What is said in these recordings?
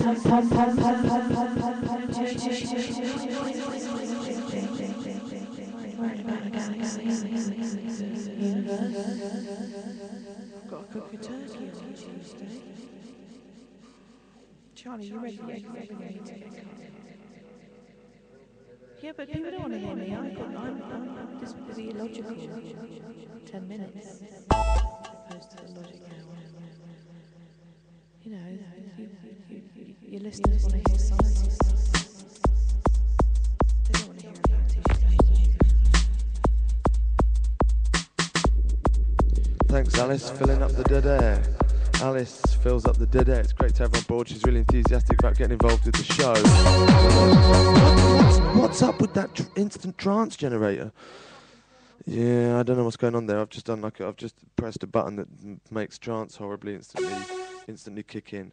I've got to cook a turkey on Tuesday. Charlie, you ready? Yeah, but people don't want to hear me. I'm this would be illogical. 10 minutes opposed to the logic hour. You know, your listeners want to hear science stuff. They don't want to hear about tissue. Thanks, Alice, filling up the dead air. Alice fills up the dead air. It's great to have her on board. She's really enthusiastic about getting involved with the show. What's up with that instant trance generator? Yeah, I don't know what's going on there. I've just pressed a button that makes trance horribly instantly kick in.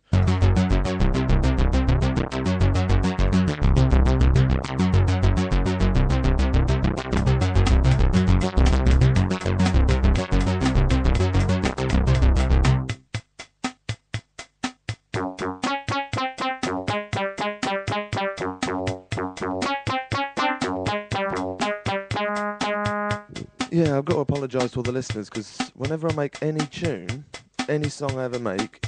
Yeah, I've got to apologise to all the listeners because whenever I make any tune, any song I ever make,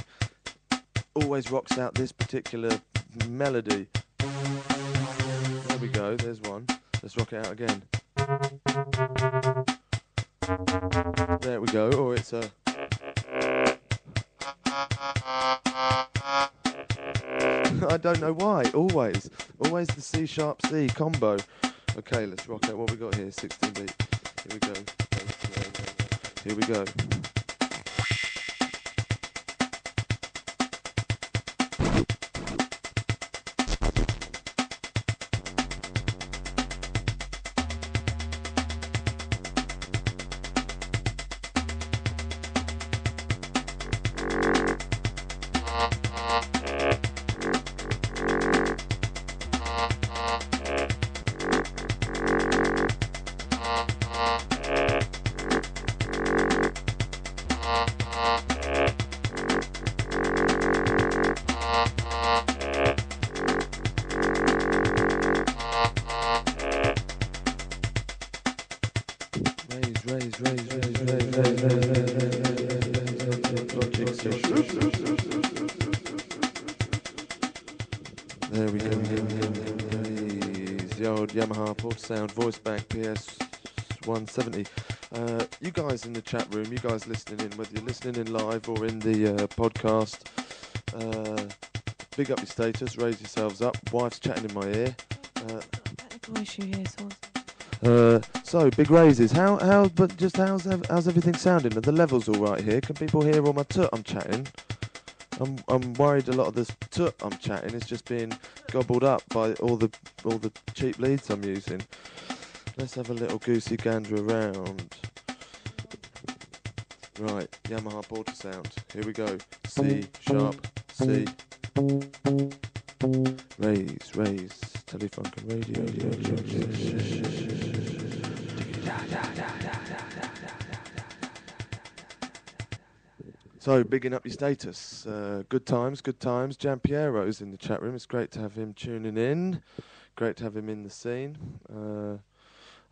always rocks out this particular melody. There we go, there's one. Let's rock it out again. There we go, or it's a... I don't know why, always the C sharp C combo. Okay, let's rock out what we got here, 16 beat. Here we go. Here we go. There we go. The old Yamaha Porta Sound voice bank PS 170. You guys in the chat room, you guys listening in, whether you're listening in live or in the podcast, big up your status, raise yourselves up. Wife's chatting in my ear. Technical issue here, so big raises. How's everything sounding? Are the levels all right here? Can people hear all my tut I'm chatting? I'm worried a lot of this tut I'm chatting is just being gobbled up by all the cheap leads I'm using. Let's have a little goosey gander around. Right, Yamaha Porta Sound. Here we go. C sharp C. Raise. Telefunken radio. So, bigging up your status. Good times. Giampiero's in the chat room. It's great to have him tuning in. Great to have him in the scene.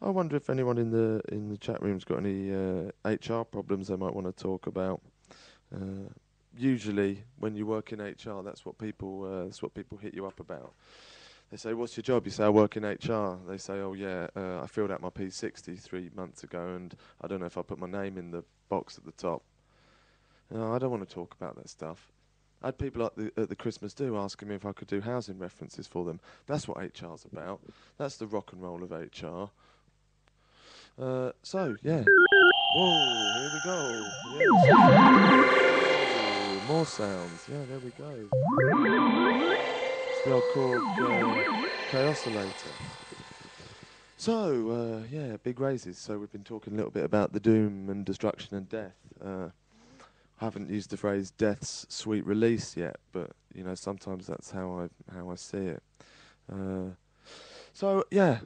I wonder if anyone in the chat room's got any HR problems they might want to talk about. Usually, when you work in HR, that's what people hit you up about. They say, "What's your job?" You say, "I work in HR." They say, "Oh yeah, I filled out my P60 3 months ago, and I don't know if I put my name in the box at the top." No, I don't want to talk about that stuff. I had people at the Christmas do asking me if I could do housing references for them. That's what HR's about. That's the rock and roll of HR. So, yeah. Whoa, here we go. Yeah. More sounds. Yeah, there we go. It's the old Korg K-oscillator. So, yeah, big raises. So we've been talking a little bit about the doom and destruction and death. I haven't used the phrase "death's sweet release" yet, but you know sometimes that's how I see it. So yeah,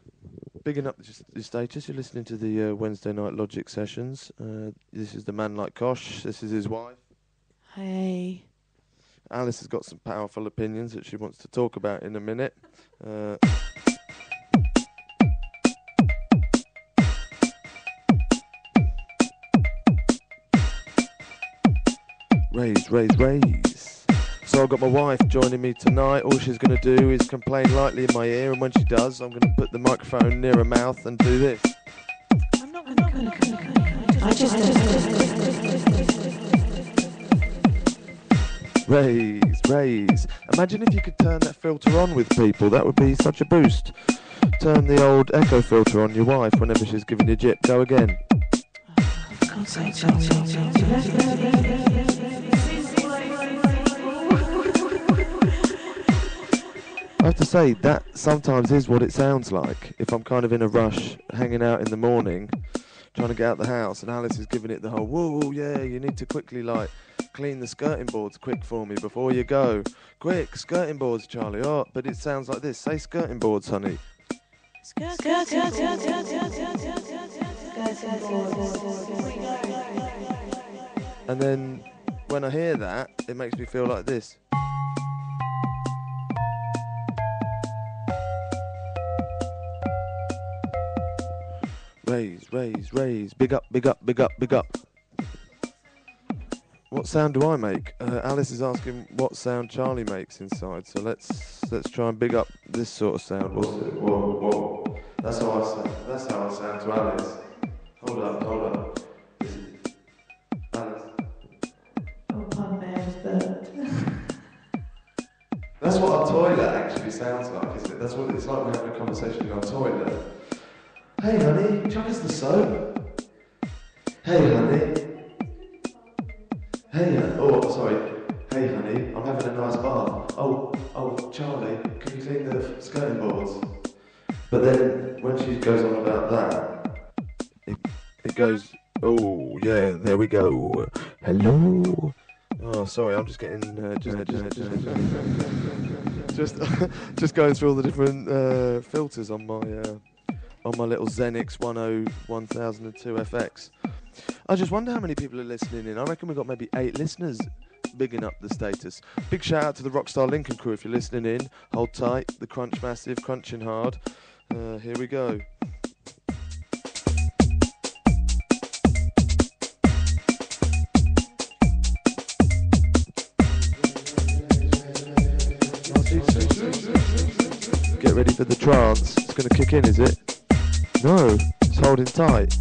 bigging up the status. You're listening to the Wednesday night Logic sessions. This is the man like Kosh. This is his wife. Hey. Alice has got some powerful opinions that she wants to talk about in a minute. Raise. So I've got my wife joining me tonight. All she's going to do is complain lightly in my ear, and when she does, I'm going to put the microphone near her mouth and do this. I'm not going to. I just. Raise. Imagine if you could turn that filter on with people. That would be such a boost. Turn the old echo filter on your wife whenever she's giving you jip. Go again. I have to say, that sometimes is what it sounds like. If I'm kind of in a rush, hanging out in the morning, trying to get out the house, and Alice is giving it the whole, whoa, yeah, you need to quickly, clean the skirting boards quick for me before you go. Quick, skirting boards, Charlie. Oh, but it sounds like this. Say skirting boards, honey. And then when I hear that, it makes me feel like this. Raise. Big up. What sound do I make? Alice is asking what sound Charlie makes inside. So let's try and big up this sort of sound. What's it? Whoa. That's how I sound to Alice. Hold up. Alice. Oh, my man's burnt. That's what our toilet actually sounds like, isn't it? That's what it's like when we're having a conversation in our toilet. Hey honey, chuck us the soap. Hey honey. Hey honey, I'm having a nice bath. Oh, Charlie, can you clean the skirting boards? But then when she goes on about that, it goes, oh yeah, there we go. Hello. Oh, sorry, I'm just getting just going through all the different filters on my little Xenix 1002 FX. I just wonder how many people are listening in. I reckon we've got maybe 8 listeners bigging up the status. Big shout out to the Rockstar Lincoln crew if you're listening in. Hold tight, the Crunch Massive, crunching hard. Here we go. Get ready for the trance. It's going to kick in, is it? No, it's holding tight.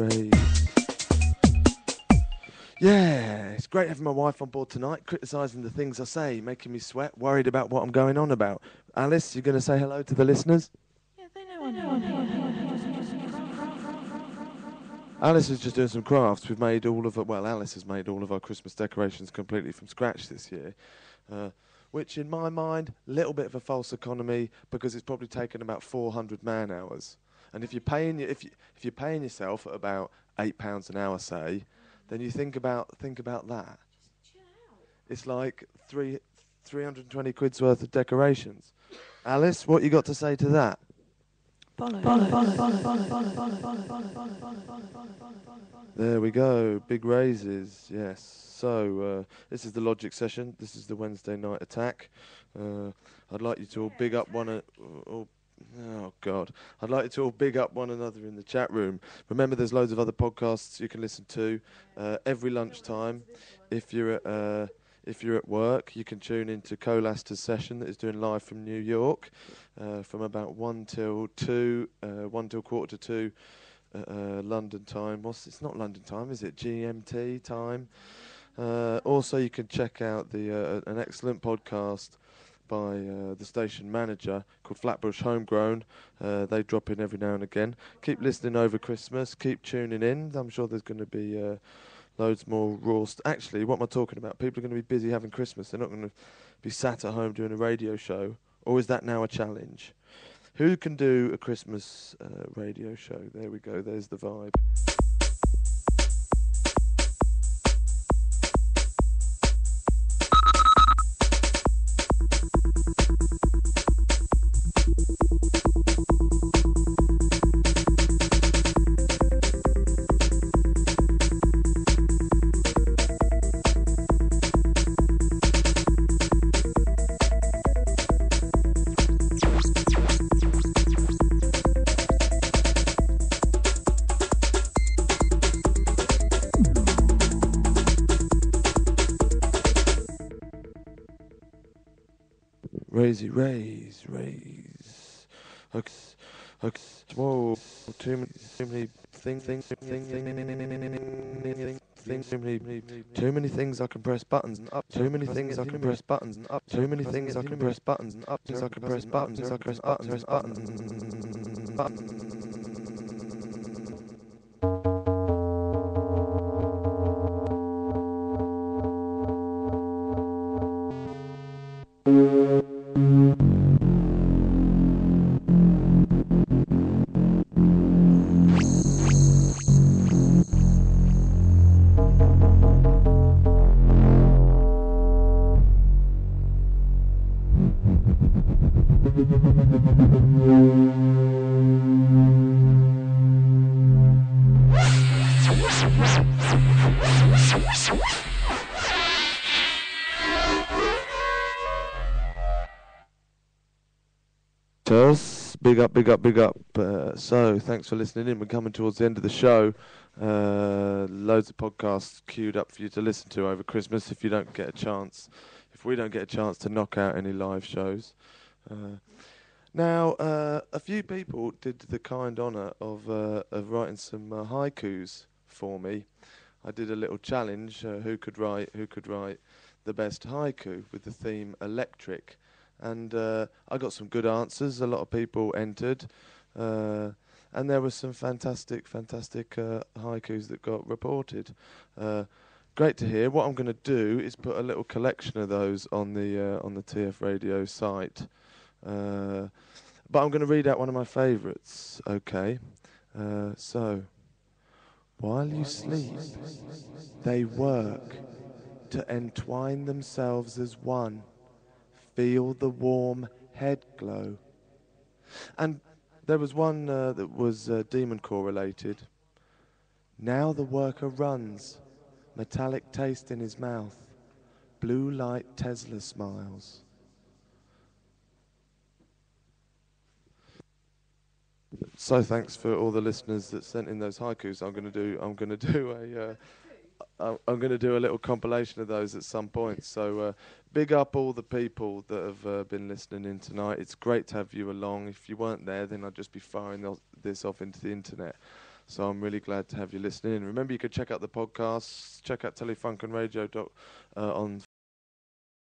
Raise. Yeah, it's great having my wife on board tonight, criticising the things I say, making me sweat, worried about what I'm going on about. Alice, you going to say hello to the listeners? Yeah, they know I'm here. Alice is just doing some crafts. We've made all of Alice has made all of our Christmas decorations completely from scratch this year, which in my mind, a little bit of a false economy because it's probably taken about 400 man hours. And if you're paying yourself at about £8 an hour, say, then you think about that. It's like 320 quid's worth of decorations. Alice, what you got to say to that? There we go, big raises, yes. So, this is the Logic session. This is the Wednesday night attack. I'd like you to all big up I'd like you to all big up one another in the chat room. Remember, there's loads of other podcasts you can listen to every lunchtime. If you're at work, you can tune into Colaster's session that is doing live from New York from about 1 till 2, 1 till quarter to 2 London time. It's not London time, is it? GMT time. Also, you can check out an excellent podcast by the station manager called Flatbush Homegrown. They drop in every now and again. Keep listening over Christmas. Keep tuning in. I'm sure there's going to be loads more raw Actually, what am I talking about? People are going to be busy having Christmas. They're not going to be sat at home doing a radio show. Or is that now a challenge? Who can do a Christmas radio show? There we go. There's the vibe. Raise. Hooks. Whoa, too many things. Too many things I can press buttons and up. Too many things I can press buttons and up. Too many things I can press buttons and up. I can press buttons. I press buttons. Buttons. Big up. So, thanks for listening in. We're coming towards the end of the show. Loads of podcasts queued up for you to listen to over Christmas if we don't get a chance to knock out any live shows. Now, a few people did the kind honour of writing some haikus for me. I did a little challenge, who could write the best haiku with the theme electric. And I got some good answers. A lot of people entered. And there were some fantastic haikus that got reported. Great to hear. What I'm going to do is put a little collection of those on the TF Radio site. But I'm going to read out one of my favourites. Okay. So, while you sleep, they work to entwine themselves as one. Feel the warm head glow. And there was one that was Demon Core related. Now the worker runs, metallic taste in his mouth, blue light Tesla smiles. So thanks for all the listeners that sent in those haikus. I'm going to do a little compilation of those at some point. So big up all the people that have been listening in tonight. It's great to have you along. If you weren't there, then I'd just be firing this off into the internet. So I'm really glad to have you listening in. Remember, you can check out the podcasts. Check out Telefunkenradio on